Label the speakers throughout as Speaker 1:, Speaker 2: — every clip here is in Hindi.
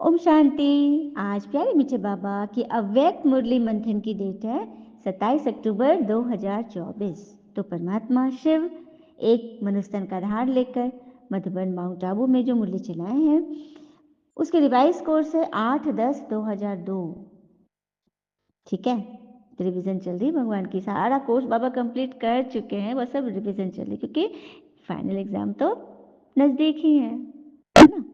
Speaker 1: ओम शांति। आज प्यारे मीठे बाबा की अव्यक्त मुरली मंथन की डेट है 27 अक्टूबर 2024। तो परमात्मा शिव एक मनुष्य तन का आधार लेकर मधुबन माउंट आबू में जो मुरली चलाए हैं उसके रिवाइज कोर्स है 8-10-2002। ठीक है, तो रिविजन चल रही है भगवान की। सारा कोर्स बाबा कंप्लीट कर चुके हैं, वो सब रिविजन चल रही क्योंकि फाइनल एग्जाम तो नजदीक ही है ना।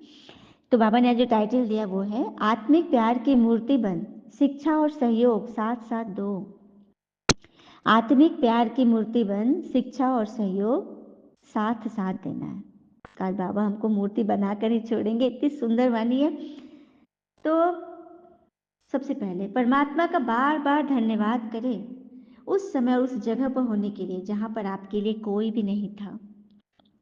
Speaker 1: तो बाबा ने जो टाइटल दिया वो है आत्मिक प्यार की मूर्ति बन, शिक्षा और सहयोग साथ साथ दो। आत्मिक प्यार की मूर्ति बन, शिक्षा और सहयोग साथ साथ देना है। कल बाबा हमको मूर्ति बनाकर ही छोड़ेंगे, इतनी सुंदर वाणी है। तो सबसे पहले परमात्मा का बार बार धन्यवाद करें उस समय और उस जगह पर होने के लिए जहां पर आपके लिए कोई भी नहीं था।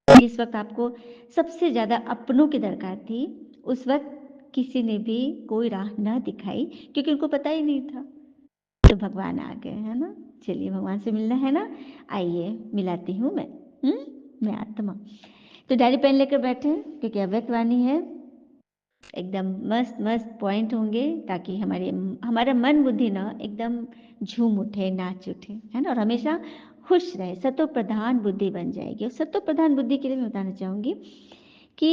Speaker 1: जिस वक्त आपको सबसे ज्यादा अपनों की दरकार थी उस वक्त किसी ने भी कोई राह न दिखाई क्योंकि उनको पता ही नहीं था। तो भगवान आ गए, है ना। चलिए भगवान से मिलना है ना, आइए मिलाती हूँ मैं आत्मा। तो डायरी पेन लेकर बैठे क्योंकि अव्यक्त वाणी है, एकदम मस्त मस्त पॉइंट होंगे ताकि हमारा मन बुद्धि ना एकदम झूम उठे, नाच उठे, है ना, और हमेशा खुश रहे, सतो प्रधान बुद्धि बन जाएगी। और सतो प्रधान बुद्धि के लिए मैं बताना चाहूंगी कि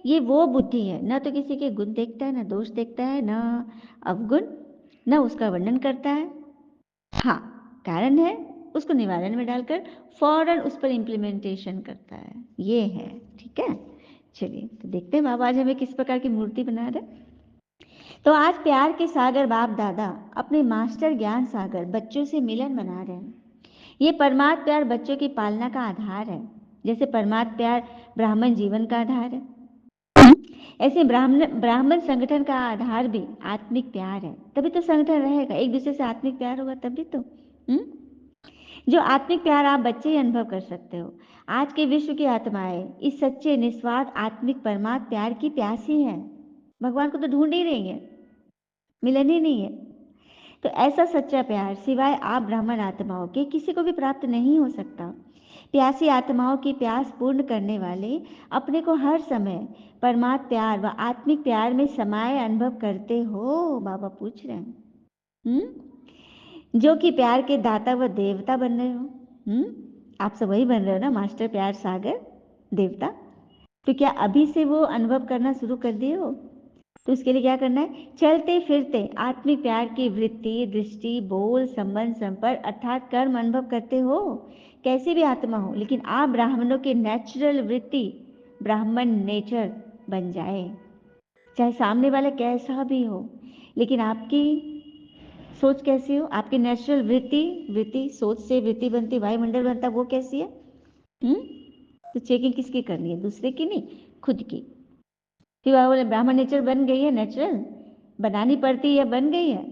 Speaker 1: ये वो बुद्धि है ना तो किसी के गुण देखता है, ना दोष देखता है, ना अवगुण, ना उसका वर्णन करता है। हाँ, कारण है उसको निवारण में डालकर फौरन उस पर इम्प्लीमेंटेशन करता है, ये है। ठीक है, चलिए तो देखते हैं बाबा आज हमें किस प्रकार की मूर्ति बना रहे। तो आज प्यार के सागर बाप दादा अपने मास्टर ज्ञान सागर बच्चों से मिलन बना रहे हैं। ये परमात्म प्यार बच्चों की पालना का आधार है, जैसे परमात्म प्यार ब्राह्मण जीवन का आधार है, ऐसे ब्राह्मण संगठन का आधार भी आत्मिक प्यार है। तभी तो संगठन रहेगा, एक दूसरे से आत्मिक प्यार होगा तभी तो। जो आत्मिक प्यार आप बच्चे ही अनुभव कर सकते हो। आज के विश्व की आत्माएं इस सच्चे निस्वार्थ आत्मिक परमात्म प्यार की प्यासी हैं। भगवान को तो ढूंढ ही रही है, मिलन ही नहीं है। तो ऐसा सच्चा प्यार सिवाय आप ब्राह्मण आत्माओं के किसी को भी प्राप्त नहीं हो सकता। प्यासी आत्माओं की प्यास पूर्ण करने वाले अपने को हर समय परमात्म प्यार व आत्मिक प्यार में समाये अनुभव करते हो, बाबा पूछ रहे हैं। जो कि प्यार के दाता व देवता बन रहे हो। आप सब वही बन रहे हो ना, मास्टर प्यार सागर देवता। तो क्या अभी से वो अनुभव करना शुरू कर दिए हो? तो उसके लिए क्या करना है, चलते फिरते आत्मिक प्यार की वृत्ति, दृष्टि, बोल, संबंध, संपर्क अर्थात कर्म अनुभव करते हो। कैसी भी आत्मा हो, लेकिन आप ब्राह्मणों की नेचुरल वृत्ति, ब्राह्मण नेचर बन जाए। चाहे सामने वाला कैसा भी हो, लेकिन आपकी सोच कैसी हो, आपकी नेचुरल वृत्ति सोच से वृत्ति बनती, वायुमंडल बनता, वो कैसी है। तो चेकिंग किसकी करनी है, दूसरे की नहीं, खुद की। फिर बाबा बोले ब्राह्मण नेचर बन गई है, नेचुरल बनानी पड़ती है, बन गई है।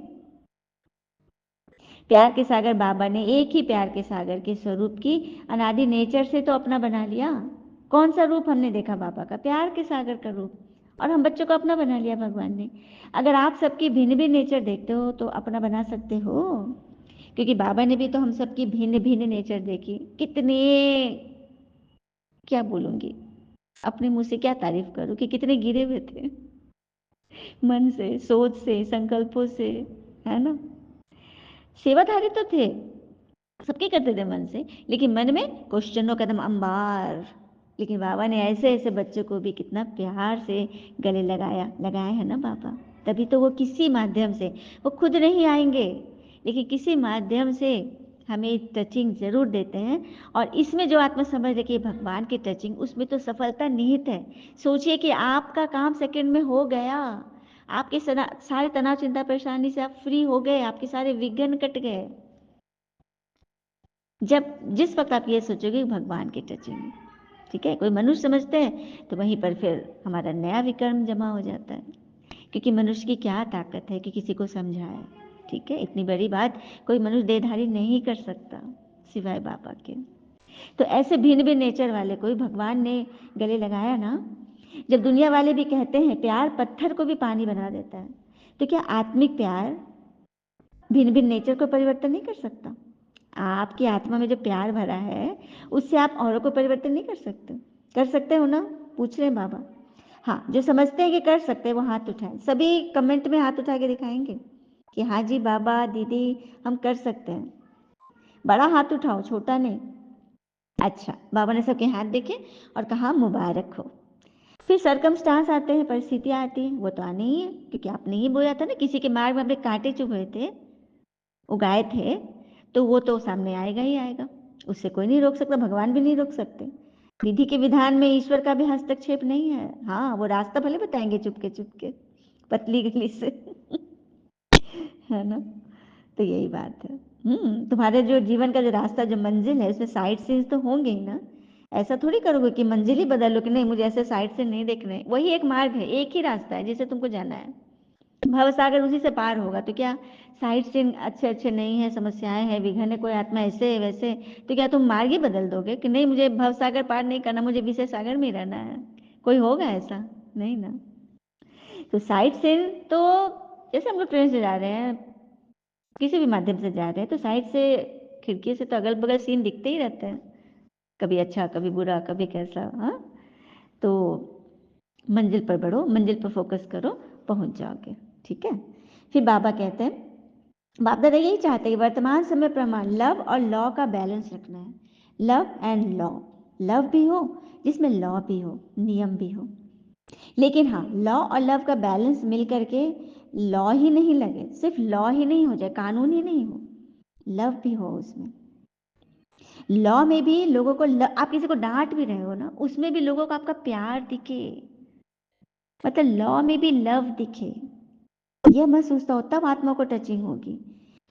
Speaker 1: प्यार के सागर बाबा ने एक ही प्यार के सागर के स्वरूप की अनादि नेचर से तो अपना बना लिया। कौन सा रूप हमने देखा बाबा का, प्यार के सागर का रूप, और हम बच्चों को अपना बना लिया भगवान ने। अगर आप सबकी भिन्न भिन्न नेचर देखते हो तो अपना बना सकते हो, क्योंकि बाबा ने भी तो हम सबकी भिन्न भिन्न नेचर देखी। कितने, क्या बोलूंगी, अपने मुंह से क्या तारीफ करूं कि कितने गिरे हुए थे मन से, सोच से, संकल्पों से, है ना। सेवाधारी तो थे, सबके करते थे मन से, लेकिन मन में क्वेश्चनों का दम अंबार। लेकिन बाबा ने ऐसे ऐसे बच्चों को भी कितना प्यार से गले लगाया है ना बाबा। तभी तो वो किसी माध्यम से, वो खुद नहीं आएंगे लेकिन किसी माध्यम से हमें टचिंग जरूर देते हैं। और इसमें जो आत्मा समझ रखिए भगवान की टचिंग, उसमें तो सफलता निहित है। सोचिए कि आपका काम सेकंड में हो गया, आपके सारे तनाव चिंता परेशानी से आप फ्री हो गए, आपके सारे विघ्न कट गए। जब जिस वक्त आप ये सोचोगे भगवान की टचिंग, ठीक है, कोई मनुष्य समझते हैं तो वहीं पर फिर हमारा नया विक्रम जमा हो जाता है, क्योंकि मनुष्य की क्या ताकत है कि किसी को समझाए। ठीक है, इतनी बड़ी बात कोई मनुष्य देहधारी नहीं कर सकता सिवाय बाबा के। तो ऐसे भिन्न भिन्न नेचर वाले कोई भगवान ने गले लगाया ना। जब दुनिया वाले भी कहते हैं प्यार पत्थर को भी पानी बना देता है, तो क्या आत्मिक प्यार भिन्न भिन्न नेचर को परिवर्तन नहीं कर सकता? आपकी आत्मा में जो प्यार भरा है उससे आप औरों को परिवर्तन नहीं कर सकते? कर सकते हो ना, पूछ रहे हैं बाबा। हाँ, जो समझते हैं कि कर सकते हैं वो हाथ उठाएं। सभी कमेंट में हाथ उठा के दिखाएंगे कि हाँ जी बाबा दीदी हम कर सकते हैं। बड़ा हाथ उठाओ, छोटा नहीं। अच्छा, बाबा ने सबके हाथ देखे और कहा मुबारक हो। फिर सरकमस्टांस आते हैं, परिस्थितियां आती हैं, वो तो आनी ही है क्योंकि आपने ही बोया था ना, किसी के मार्ग में अपने कांटे चुभे थे, उगाए थे, तो वो तो सामने आएगा ही आएगा। उससे कोई नहीं रोक सकता, भगवान भी नहीं रोक सकते। विधि के विधान में ईश्वर का भी हस्तक्षेप नहीं है। हाँ, वो रास्ता भले बताएंगे चुपके चुपके, पतली गली से है ना। तो यही बात है। तुम्हारे जो जीवन का जो रास्ता, जो मंजिल है, उसमें साइड सीन्स तो होंगे ही ना। ऐसा थोड़ी करोगे कि मंजिल ही बदल लो कि नहीं मुझे ऐसे साइड से नहीं देखने। वही एक मार्ग है, एक ही रास्ता है जिसे तुमको जाना है। भवसागर उसी से पार होगा। तो क्या साइड सीन अच्छे अच्छे नहीं है, समस्याएं हैं, विघ्न है, कोई आत्मा ऐसे है वैसे, तो क्या तुम मार्ग ही बदल दोगे कि नहीं मुझे भवसागर पार नहीं करना, मुझे विषय सागर में ही रहना है? कोई होगा ऐसा? नहीं ना। तो साइड सीन तो जैसे हम लोग ट्रेन से जा रहे हैं, किसी भी माध्यम से जा रहे हैं, तो साइड से, खिड़की से तो अगल बगल सीन दिखते ही रहते हैं, कभी अच्छा कभी बुरा कभी कैसा। हाँ, तो मंजिल पर बढ़ो, मंजिल पर फोकस करो, पहुंच जाओगे। ठीक है। फिर बाबा कहते हैं, बाप दादा यही चाहते हैं कि वर्तमान समय प्रमाण लव और लॉ का बैलेंस रखना है। लव एंड लॉ, लव भी हो जिसमें लॉ भी हो, नियम भी हो। लेकिन हाँ, लॉ और लव का बैलेंस मिल करके लॉ ही नहीं लगे, सिर्फ लॉ ही नहीं हो जाए, कानून ही नहीं हो, लव भी हो उसमें। लॉ में भी लोगों को आप किसी को डांट भी रहे हो ना, उसमें भी लोगों को आपका प्यार दिखे, मतलब लॉ में भी लव दिखे, यह महसूस हो, तब आत्मा को टचिंग होगी।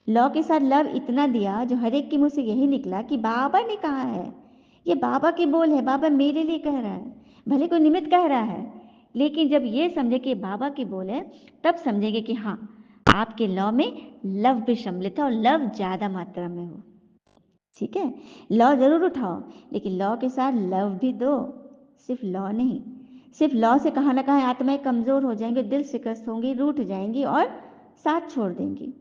Speaker 1: लॉ के साथ लव इतना दिया जो हर एक के मुंह से यही निकला कि बाबा ने कहा है, ये बाबा की बोल है, बाबा मेरे लिए कह रहा है। भले कोई निमित्त कह रहा है, लेकिन जब ये समझे कि बाबा की बोल है, तब समझेंगे कि हाँ, आपके लॉ में लव भी सम्मिलित है और लव ज्यादा मात्रा में हो। ठीक है, लॉ जरूर उठाओ, लेकिन लॉ के साथ लव भी दो, सिर्फ लॉ नहीं। सिर्फ लॉ से कहाँ ना कहाँ आत्माएं कमजोर हो जाएंगी, दिल शिकस्त होंगी, रूठ जाएंगी और साथ छोड़ देंगी।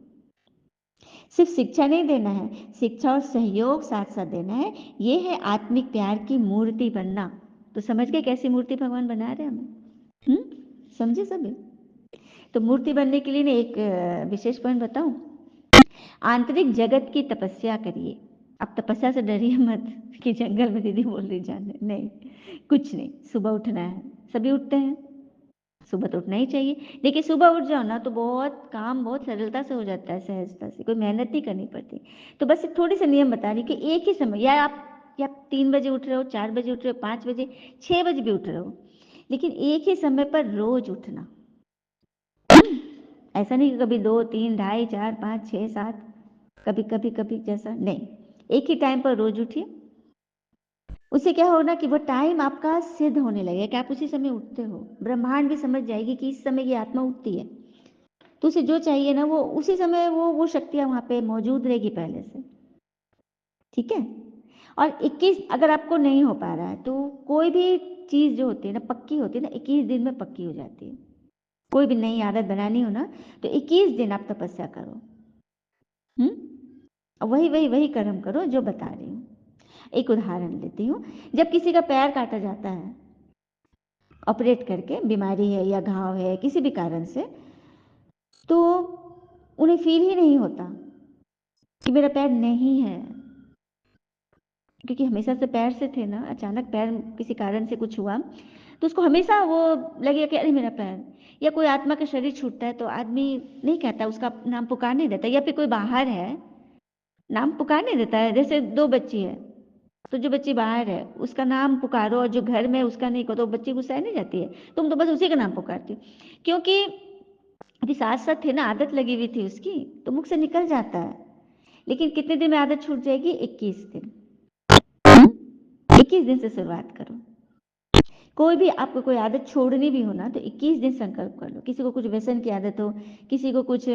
Speaker 1: सिर्फ शिक्षा नहीं देना है, शिक्षा और सहयोग साथ साथ देना है। ये है आत्मिक प्यार की मूर्ति बनना। तो समझ गए कैसी मूर्ति भगवान बना रहे हैं हमें? समझे सभी? तो मूर्ति बनने के लिए ना एक विशेष पॉइंट बताऊं। आंतरिक जगत की तपस्या करिए। अब तपस्या से डरिए मत कि जंगल में दीदी बोल रही जाने, नहीं, कुछ नहीं। सुबह उठना है, सभी उठते हैं, सुबह तो उठना ही चाहिए। देखिए सुबह उठ जाओ ना तो बहुत काम बहुत सरलता से हो जाता है, सहजता से, कोई मेहनत नहीं करनी पड़ती। तो बस एक थोड़ी सी नियम बता रही कि एक ही समय, या आप 3 बजे उठ रहे हो, 4 बजे उठ रहे हो, 5 बजे, 6 बजे भी उठ रहे हो, लेकिन एक ही समय पर रोज उठना। ऐसा नहीं कि कभी 2 3 ढाई 4 5 6 7, कभी कभी कभी जैसा नहीं, एक ही टाइम पर रोज उठिए। उससे क्या होना कि वो टाइम आपका सिद्ध होने लगेगा कि आप उसी समय उठते हो। ब्रह्मांड भी समझ जाएगी कि इस समय की आत्मा उठती है, तो उसे जो चाहिए ना वो उसी समय वो शक्तियां वहां पे मौजूद रहेगी पहले से। ठीक है। और 21, अगर आपको नहीं हो पा रहा है तो कोई भी चीज जो होती है ना पक्की होती है ना, 21 दिन में पक्की हो जाती है। कोई भी नई आदत बनानी हो ना तो 21 दिन आप तपस्या करो। वही वही वही कर्म करो जो बता रही हूँ। एक उदाहरण लेती हूँ। जब किसी का पैर काटा जाता है ऑपरेट करके, बीमारी है या घाव है किसी भी कारण से, तो उन्हें फील ही नहीं होता कि मेरा पैर नहीं है, क्योंकि हमेशा से पैर से थे ना। अचानक पैर किसी कारण से कुछ हुआ तो उसको हमेशा वो लगेगा कि अरे मेरा पैर। या कोई आत्मा का शरीर छूटता है तो आदमी नहीं कहता, उसका नाम पुकार नहीं देता। या फिर कोई बाहर है, नाम पुकार नहीं देता है। जैसे 2 बच्ची है तो जो बच्ची बाहर है उसका नाम पुकारो, और जो घर में उसका नहीं कहो तो बच्ची गुस्साए नहीं जाती है, तुम तो बस उसी का नाम पुकारती हो। क्योंकि अभी साथ साथ थे ना, आदत लगी हुई थी उसकी, तो मुख से निकल जाता है। लेकिन कितने दिन में आदत छूट जाएगी? 21 दिन। 21 दिन से शुरुआत करो। कोई भी आपको कोई आदत छोड़नी भी हो ना तो 21 दिन संकल्प कर लो। किसी को कुछ व्यसन की आदत हो, किसी को कुछ,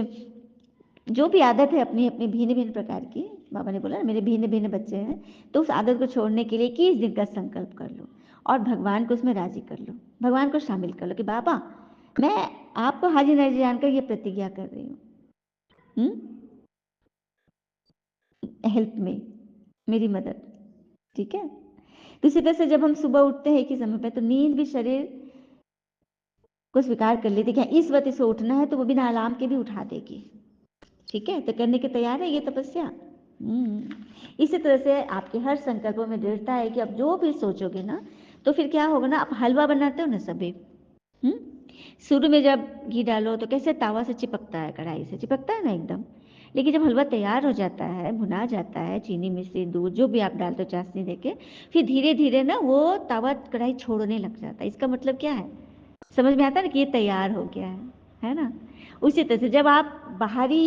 Speaker 1: जो भी आदत है अपनी अपनी भिन्न भिन्न प्रकार की, बाबा ने बोला ना मेरे भिन्न भिन्न बच्चे हैं, तो उस आदत को छोड़ने के लिए 21 दिन का संकल्प कर लो और भगवान को उसमें राजी कर लो। भगवान को शामिल कर लो कि बाबा मैं आपको हाजिर नाजिर जानकर ये प्रतिज्ञा कर रही हूँ, हेल्प में, मेरी मदद। ठीक है। तो इसी तरह से जब हम सुबह उठते हैं एक ही समय पे, तो नींद भी शरीर को स्वीकार कर लेती कि इस वक्त इसे उठना है, तो वो बिना अलार्म के भी उठा देगी। ठीक है, तो करने के तैयार है ये तपस्या। इसी तरह से आपके हर संकल्पों में दृढ़ता है कि अब जो भी सोचोगे ना, तो फिर क्या होगा ना, आप हलवा बनाते हो ना सभी, शुरू में जब घी डालो तो कैसे तावा से चिपकता है, कढ़ाई से चिपकता है ना एकदम, लेकिन जब हलवा तैयार हो जाता है, भुना जाता है, चीनी मिश्री दूध जो भी आप डालते हो चाशनी देके, फिर धीरे धीरे ना वो तावा कढ़ाई छोड़ने लग जाता है। इसका मतलब क्या है, समझ में आता है ना कि ये तैयार हो गया है ना। उसी तरह से जब आप बाहरी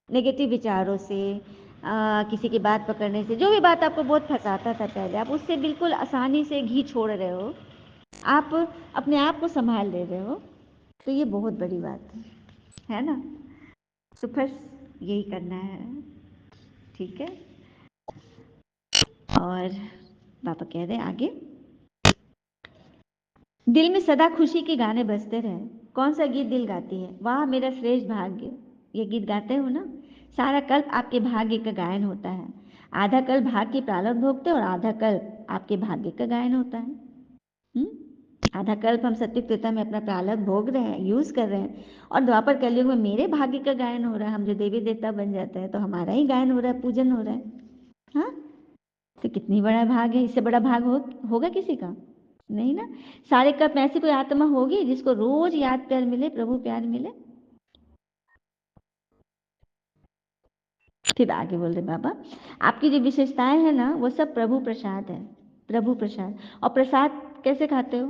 Speaker 1: नेगेटिव विचारों से, किसी की बात पकड़ने से, जो भी बात आपको बहुत फंसाता था पहले, आप उससे बिल्कुल आसानी से घी छोड़ रहे हो, आप अपने आप को संभाल ले रहे हो, तो ये बहुत बड़ी बात है ना। तो बस यही करना है, ठीक है। और पापा कह रहे हैं आगे, दिल में सदा खुशी के गाने बजते रहे। कौन सा गीत दिल गाती है, वाह मेरा श्रेष्ठ भाग्य, ये गीत गाते हो ना, सारा कल्प आपके भाग्य का गायन होता है। आधा कल्प भाग्य की प्रारब्ध भोगते और आधा कल्प आपके भाग्य का गायन होता है। आधा कल्प हम सत्य त्रेता में अपना प्रारब्ध भोग रहे हैं, यूज कर रहे हैं, और द्वापर कलयुग में मेरे भाग्य का गायन हो रहा है। हम जो देवी देवता बन जाते हैं तो हमारा ही गायन हो रहा है, पूजन हो रहा है। हाँ, तो कितनी बड़ा भाग है, इससे बड़ा भाग होगा किसी का नहीं ना। सारे कप में ऐसी कोई आत्मा होगी जिसको रोज याद प्यार मिले, प्रभु प्यार मिले। फिर आगे बोल रहे बाबा, आपकी जो विशेषताएं हैं ना, वो सब प्रभु प्रसाद है, प्रभु प्रसाद। और प्रसाद कैसे खाते हो,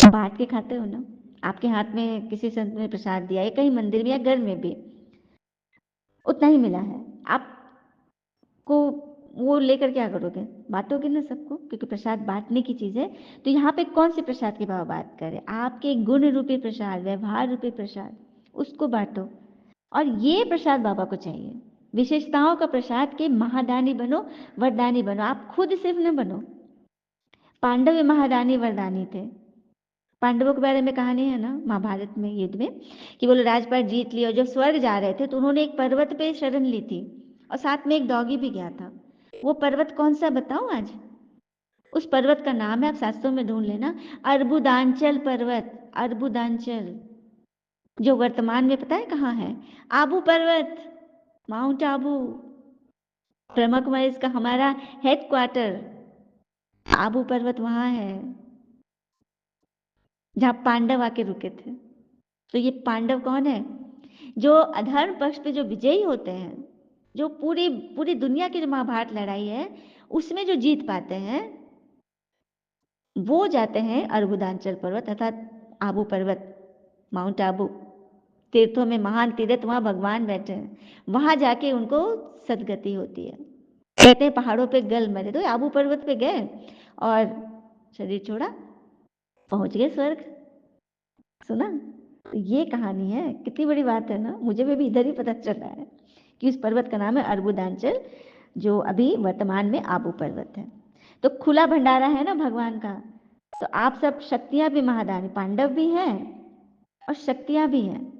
Speaker 1: बांट के खाते हो ना। आपके हाथ में किसी संत ने प्रसाद दिया है, कहीं मंदिर में या घर में भी उतना ही मिला है, आपको वो लेकर क्या करोगे, बांटोगे ना सबको, क्योंकि प्रसाद बांटने की चीज है। तो यहाँ पे कौन से प्रसाद की बाबा बात करें, आपके गुण रूपी प्रसाद, व्यवहार रूपी प्रसाद, उसको बांटो। और ये प्रसाद बाबा को चाहिए, विशेषताओं का प्रसाद के महादानी बनो, वरदानी बनो। आप खुद सिर्फ न बनो। पांडव महादानी वरदानी थे। पांडवों के बारे में कहानी है ना महाभारत में, युद्ध में, कि वो लोग राजपाट जीत लिया और जब स्वर्ग जा रहे थे तो उन्होंने एक पर्वत पे शरण ली थी, और साथ में एक डॉगी भी गया था। वो पर्वत कौन सा बताओ आज, उस पर्वत का नाम है, आप शास्त्रों में ढूंढ लेना, अर्बुदांचल पर्वत। अर्बुदांचल, जो वर्तमान में पता है कहाँ है, आबू पर्वत, माउंट आबू। ब्रह्मा कुमारी इसका हमारा हेड क्वार्टर, आबू पर्वत वहां है जहां पांडव आके रुके थे। तो ये पांडव कौन है, जो अधर्म पक्ष पे जो विजयी होते हैं, जो पूरी पूरी दुनिया की जो महाभारत लड़ाई है उसमें जो जीत पाते हैं, वो जाते हैं अर्बुदांचल पर्वत अर्थात आबू पर्वत, माउंट आबू। तीर्थों में महान तीर्थ, वहां भगवान बैठे हैं, वहां जाके उनको सदगति होती है। कहते हैं पहाड़ों पे गल मरे, तो आबू पर्वत पे गए और शरीर छोड़ा, पहुंच गए स्वर्ग। सुना, तो ये कहानी है, कितनी बड़ी बात है ना। मुझे भी इधर ही पता चला है कि उस पर्वत का नाम है अर्बुदांचल, जो अभी वर्तमान में आबू पर्वत है। तो खुला भंडारा है ना भगवान का। तो आप सब शक्तियां भी महादानी, पांडव भी हैं और शक्तियां भी हैं।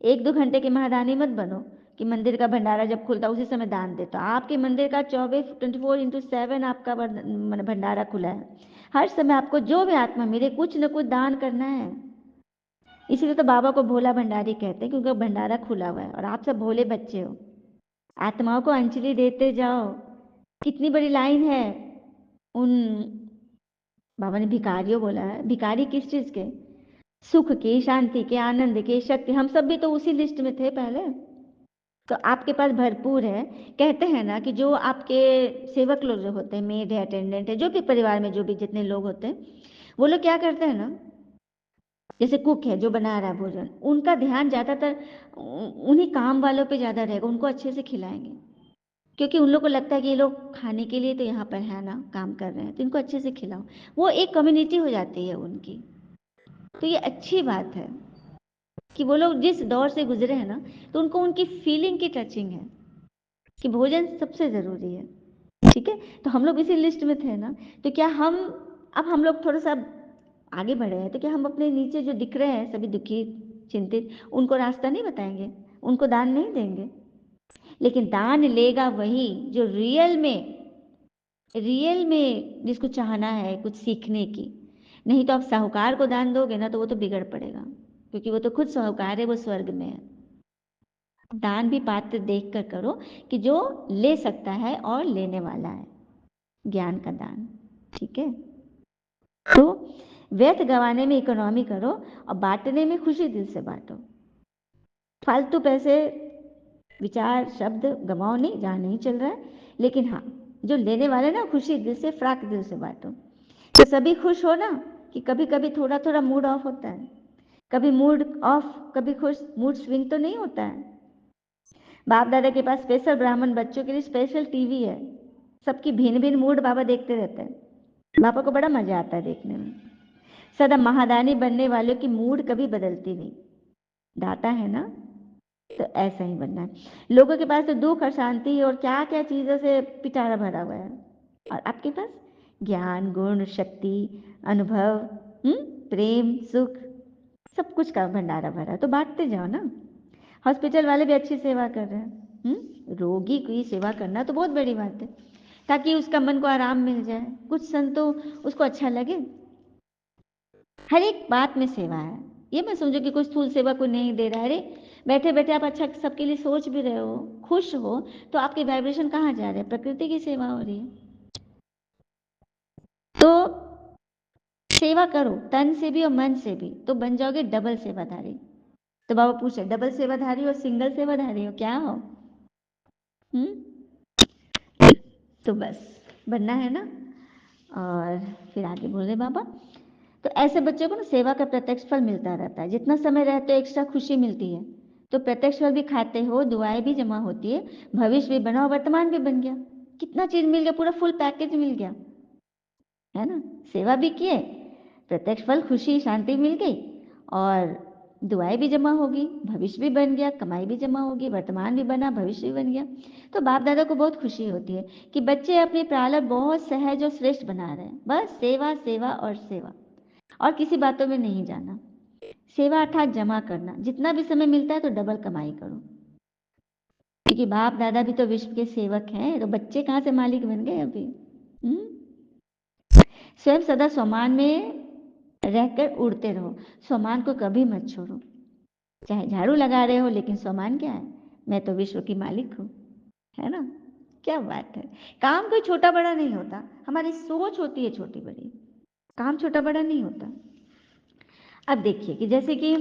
Speaker 1: 1-2 घंटे की महादानी मत बनो कि मंदिर का भंडारा जब खुलता उसी समय दान दे। तो आपके मंदिर का 24/7 आपका भंडारा खुला है। हर समय आपको जो भी आत्मा मिले कुछ न कुछ दान करना है। इसीलिए तो बाबा को भोला भंडारी कहते हैं, क्योंकि भंडारा खुला हुआ है और आप सब भोले बच्चे हो। आत्माओं को अंजलि देते जाओ। कितनी बड़ी लाइन है। उन बाबा ने भिखारियों बोला है, भिखारी किस चीज के, सुख के, शांति के, आनंद के, शक्ति। हम सब भी तो उसी लिस्ट में थे पहले, तो आपके पास भरपूर है। कहते हैं ना कि जो आपके सेवक लोग जो होते हैं, मेड है, अटेंडेंट है, जो भी परिवार में जो भी जितने लोग होते हैं, वो लोग क्या करते हैं ना, जैसे कुक है जो बना रहा है भोजन, उनका ध्यान ज्यादातर उन्हीं काम वालों पे ज्यादा रहेगा, उनको अच्छे से खिलाएंगे, क्योंकि उन लोग को लगता है कि ये लोग खाने के लिए तो यहाँ पर है ना, काम कर रहे हैं, तो इनको अच्छे से खिलाओ। वो एक कम्युनिटी हो जाती है उनकी। तो ये अच्छी बात है कि वो लोग जिस दौर से गुजरे हैं ना, तो उनको उनकी फीलिंग की टचिंग है कि भोजन सबसे जरूरी है। ठीक है, तो हम लोग इसी लिस्ट में थे ना। तो क्या हम, अब हम लोग थोड़ा सा आगे बढ़े हैं, तो क्या हम अपने नीचे जो दिख रहे हैं सभी दुखी चिंतित, उनको रास्ता नहीं बताएंगे, उनको दान नहीं देंगे? लेकिन दान लेगा वही जो रियल में जिसको चाहना है कुछ सीखने की, नहीं तो आप साहूकार को दान दोगे ना तो वो तो बिगड़ पड़ेगा, क्योंकि वो तो खुद साहूकार है, वो स्वर्ग में है। दान भी पात्र देख कर करो कि जो ले सकता है और लेने वाला है, ज्ञान का दान। ठीक है, तो व्यर्थ गंवाने में इकोनॉमी करो और बांटने में खुशी दिल से बांटो। फालतू पैसे, विचार, शब्द गंवाओ नहीं जहाँ नहीं चल रहा है, लेकिन हाँ जो लेने वाले ना खुशी दिल से, फ्राक दिल से बांटो। तो सभी खुश हो ना कि कभी कभी थोड़ा थोड़ा मूड ऑफ होता है, कभी मूड ऑफ कभी खुश, मूड स्विंग तो नहीं होता है। बाप दादा के पास स्पेशल ब्राह्मण बच्चों के लिए स्पेशल टीवी है, सबकी भिन्न भिन्न मूड बाबा देखते रहते हैं। बाबा को बड़ा मजा आता है देखने में। सदा महादानी बनने वालों की मूड कभी बदलती नहीं, दाता है ना, तो ऐसा ही बनना है। लोगों के पास तो दुख, अशांति और क्या क्या चीजों से पिटारा भरा हुआ है, और आपके पास ज्ञान, गुण, शक्ति, अनुभव, प्रेम, सुख, सब कुछ का भंडारा भरा, तो बांटते जाओ ना। हॉस्पिटल वाले भी अच्छी सेवा कर रहे हैं, रोगी की सेवा करना तो बहुत बड़ी बात है, ताकि उसका मन को आराम मिल जाए, कुछ संतो उसको अच्छा लगे। हर एक बात में सेवा है, ये मैं समझो कि कोई स्थूल सेवा को नहीं दे रहा है। अरे बैठे बैठे आप अच्छा सबके लिए सोच भी रहे हो, खुश हो, तो आपके वाइब्रेशन कहाँ जा रहे हैं? प्रकृति की सेवा हो रही है। तो सेवा करो तन से भी और मन से भी, तो बन जाओगे डबल सेवाधारी। तो बाबा पूछे डबल सेवाधारी और सिंगल सेवाधारी हो क्या हो? तो बस बनना है ना। और फिर आगे बोले बाबा, तो ऐसे बच्चों को ना सेवा का प्रत्यक्ष फल मिलता रहता है, जितना समय रहते हो एक्स्ट्रा खुशी मिलती है, तो प्रत्यक्ष फल भी खाते हो, दुआएं भी जमा होती है, भविष्य भी बना और वर्तमान भी बन गया। कितना चीज मिल गया, पूरा फुल पैकेज मिल गया, है ना। सेवा भी किए, प्रत्यक्ष फल खुशी शांति मिल गई, और दुआएं भी जमा होगी, भविष्य भी बन गया, कमाई भी जमा होगी, वर्तमान भी बना, भविष्य भी बन गया। तो बाप दादा को बहुत खुशी होती है कि बच्चे अपनी प्रारब्ध बहुत सहज और श्रेष्ठ बना रहे हैं। बस सेवा सेवा और सेवा, और किसी बातों में नहीं जाना। सेवा अर्थात जमा करना, जितना भी समय मिलता है तो डबल कमाई करो, क्योंकि बाप दादा भी तो विश्व के सेवक हैं, तो बच्चे कहाँ से मालिक बन गए अभी। स्वयं सदा स्वमान में रहकर उड़ते रहो, स्वमान को कभी मत छोड़ो। चाहे झाड़ू लगा रहे हो, लेकिन स्वमान क्या है? मैं तो विश्व की मालिक हूँ, है ना। क्या बात है। काम कोई छोटा बड़ा नहीं होता, हमारी सोच होती है छोटी बड़ी, काम छोटा बड़ा नहीं होता। अब देखिए कि जैसे कि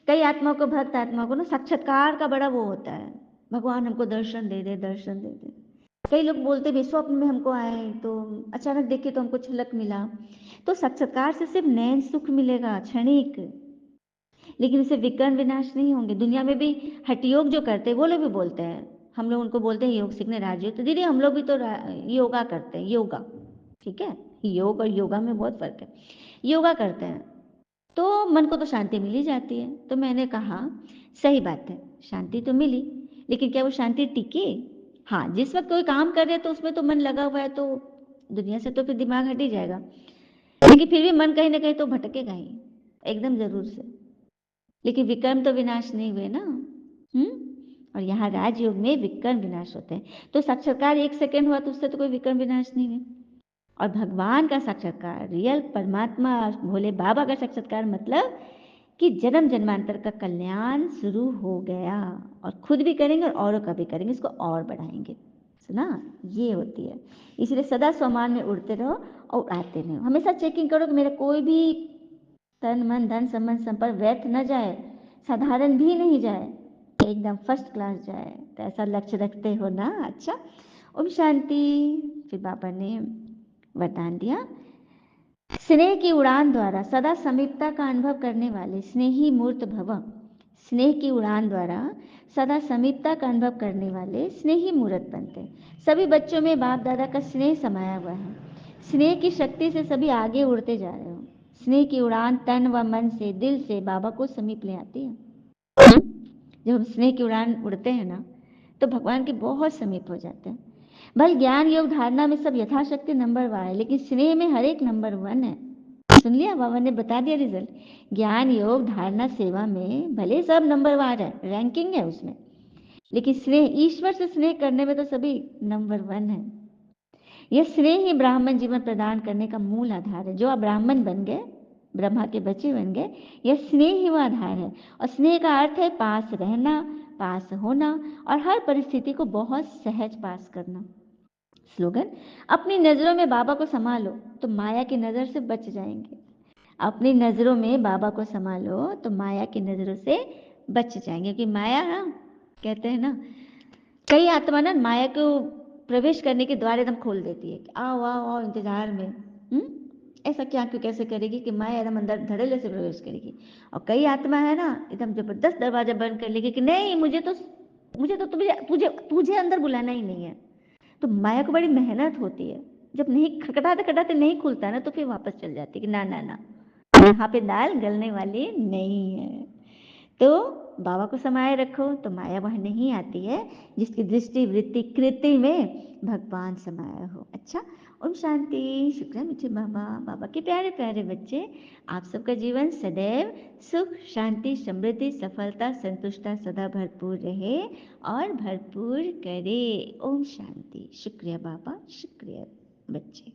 Speaker 1: कई आत्माओं को, भक्त आत्माओं को ना साक्षात्कार का बड़ा वो होता है, भगवान हमको दर्शन दे दे, दर्शन दे दे। कई लोग बोलते भी स्वप्न में हमको आए, तो अचानक देखे तो हमको झलक मिला। तो साक्षात्कार से सिर्फ नैन सुख मिलेगा क्षणिक, लेकिन इससे विकर्ण विनाश नहीं होंगे। दुनिया में भी हठयोग जो करते हैं वो लोग भी बोलते हैं, हम लोग उनको बोलते हैं योग सीखने राजयोग, तो दीदी हम लोग भी तो योगा करते हैं, योगा, ठीक है, योग और योगा में बहुत फर्क है। योगा करते हैं तो मन को तो शांति मिल ही जाती है। तो मैंने कहा सही बात है, शांति तो मिली, लेकिन क्या वो शांति टिकी? हाँ, जिस वक्त कोई काम कर रहे हैं तो उसमें तो मन लगा हुआ है, तो दुनिया से तो फिर दिमाग हट ही जाएगा, लेकिन फिर भी मन कहीं ना कहीं तो भटकेगा ही, एकदम जरूर से। लेकिन विकर्म तो विनाश नहीं हुए ना। और यहाँ राजयोग में विकर्म विनाश होते हैं। तो साक्षात्कार 1 सेकंड हुआ तो उससे तो कोई विकर्म विनाश नहीं हुए। और भगवान का साक्षात्कार, रियल परमात्मा भोले बाबा का साक्षात्कार मतलब कि जन्म जन्मांतर का कल्याण शुरू हो गया, और खुद भी करेंगे और औरों का भी करेंगे, इसको और बढ़ाएंगे। सुना, ये होती है। इसलिए सदा स्वमान में उड़ते रहो और उड़ाते रहो। हमेशा चेकिंग करो कि मेरा कोई भी तन मन धन संबंध संपर्क व्यर्थ न जाए, साधारण भी नहीं जाए, एकदम फर्स्ट क्लास जाए। तो ऐसा लक्ष्य रखते हो ना? अच्छा, ओम शांति। फिर बाबा ने वरदान दिया, स्नेह की उड़ान द्वारा सदा समीपता का अनुभव करने वाले स्नेही मूर्त भव। स्नेह की उड़ान द्वारा सदा समीपता का अनुभव करने वाले स्नेही मूर्त बनते। सभी बच्चों में बाप दादा का स्नेह समाया हुआ है। स्नेह की शक्ति से सभी आगे उड़ते जा रहे हो। स्नेह की उड़ान तन व मन से, दिल से बाबा को समीप ले आती है। जब हम स्नेह की उड़ान उड़ते हैं ना, तो भगवान के बहुत समीप हो जाते हैं। भाई ज्ञान योग धारणा में सब यथाशक्ति नंबर 1 है, लेकिन स्नेह में हर एक नंबर 1 है। सुन लिया, बाबा ने बता दिया रिजल्ट। ज्ञान योग धारणा सेवा में भले सब नंबर 1 है, रैंकिंग है उसमें, लेकिन स्नेह, ईश्वर से स्नेह करने में तो सभी नंबर 1 है। यह स्नेह ही ब्राह्मण जीवन प्रदान करने का मूल आधार है। जो आप ब्राह्मण बन गए, ब्रह्मा के बच्चे बन गए। यह स्नेह ही वो आधार है और स्नेह का अर्थ है पास रहना, पास होना और हर परिस्थिति को बहुत सहज पास करना। स्लोगन, अपनी नजरों में बाबा को संभालो तो माया की नजर से बच जाएंगे। अपनी नजरों में बाबा को संभालो तो माया की नजरों से बच जाएंगे, क्योंकि माया ना, कहते हैं ना, कई आत्मा ना माया को प्रवेश करने के द्वार एकदम खोल देती है कि आओ आओ आओ इंतजार में। ऐसा क्या क्यों कैसे करेगी कि माया एकदम अंदर धड़ल्ले से प्रवेश करेगी। और कई आत्मा है ना एकदम जबरदस्त दरवाजा बंद कर लेगी कि नहीं, मुझे तो तुझे तुझे अंदर बुलाना ही नहीं है। तो माया को बड़ी मेहनत होती है, जब नहीं खटखटाते खटाते नहीं खुलता ना तो फिर वापस चल जाती है कि ना ना ना, यहाँ पे दाल गलने वाली नहीं है। तो बाबा को समाये रखो तो माया वह नहीं आती है जिसकी दृष्टि वृत्ति कृति में भगवान समाया हो। अच्छा, ओम शांति। शुक्र है मुझे बाबा, बाबा के प्यारे प्यारे बच्चे, आप सबका जीवन सदैव सुख शांति समृद्धि सफलता संतुष्टता सदा भरपूर रहे और भरपूर करे। ओम शांति। शुक्रिया बाबा, शुक्रिया बच्चे।